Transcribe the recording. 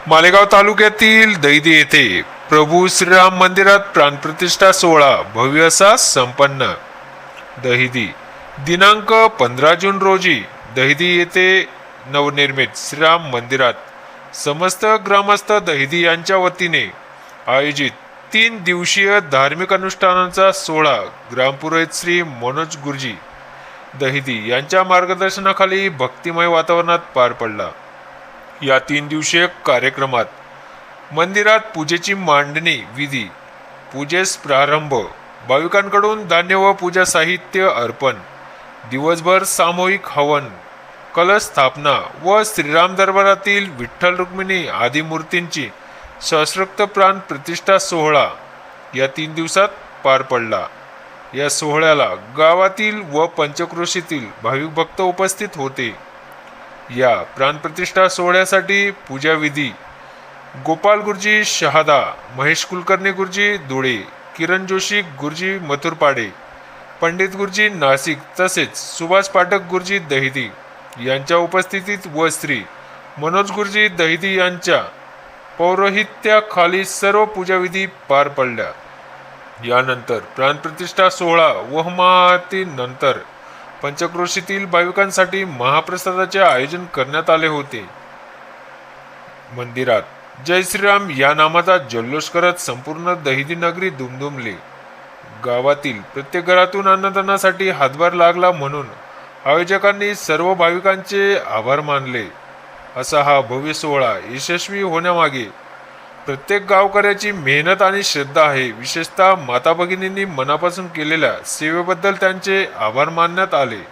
मालेगाव तालुक्यातील दैदी येथे प्रभू श्रीराम मंदिरात प्राणप्रतिष्ठा सोहळा भव्य असा संपन्न. दहिदी दिनांक 15 जून रोजी दहिदी येथे नवनिर्मित श्रीराम मंदिरात समस्त ग्रामस्थ दहिदी यांच्या वतीने आयोजित 3 दिवसीय धार्मिक अनुष्ठानांचा सोहळा ग्रामपुरोहित श्री मनोज गुरुजी दहिदी यांच्या मार्गदर्शनाखाली भक्तिमय वातावरणात पार पडला. या 3 दिवसीय कार्यक्रमात मंदिरात पूजेची मांडणी विधी, पूजेस प्रारंभ, भाविकांकडून धान्य व पूजा साहित्य अर्पण, दिवसभर सामूहिक हवन, कलश स्थापना व श्रीराम दरबारातील विठ्ठल रुक्मिणी आदी मूर्तींची सहस्रोक्त प्राण प्रतिष्ठा सोहळा या 3 दिवसात पार पडला. या सोहळ्याला गावातील व पंचक्रोशीतील भाविक भक्त उपस्थित होते. या प्राणप्रतिष्ठा सोहळ्यासाठी पूजा विधी गोपाल गुरुजी शहादा, महेश कुलकर्णी गुरुजी धुळे, किरण जोशी गुरुजी मथुरपाडे, पंडित गुरुजी नाशिक तसेच सुभाष पाठक गुरुजी दहिदी यांच्या उपस्थितीत व श्री मनोज गुरुजी दहिदी यांच्या पौरोहित्याखाली सर्व पूजाविधी पार पडल्या. यानंतर प्राणप्रतिष्ठा सोहळा वहमातीनंतर पंचक्रोशीतील भाविकांसाठी महाप्रसादाचे आयोजन करण्यात आले होते. मंदिरात जय श्रीराम या नामाचा जल्लोष करत संपूर्ण दहिदी नगरी दुमदुमली. गावातील प्रत्येक घरातून अन्नदानासाठी हातभार लागला म्हणून आयोजकांनी सर्व भाविकांचे आभार मानले. असा हा भव्य सोहळा यशस्वी होण्यामागे प्रत्येक गावकऱ्याची मेहनत आणि श्रद्धा आहे. विशेषतः माता भगिनींनी मनापासून केलेल्या सेवेबद्दल त्यांचे आभार मानण्यात आले.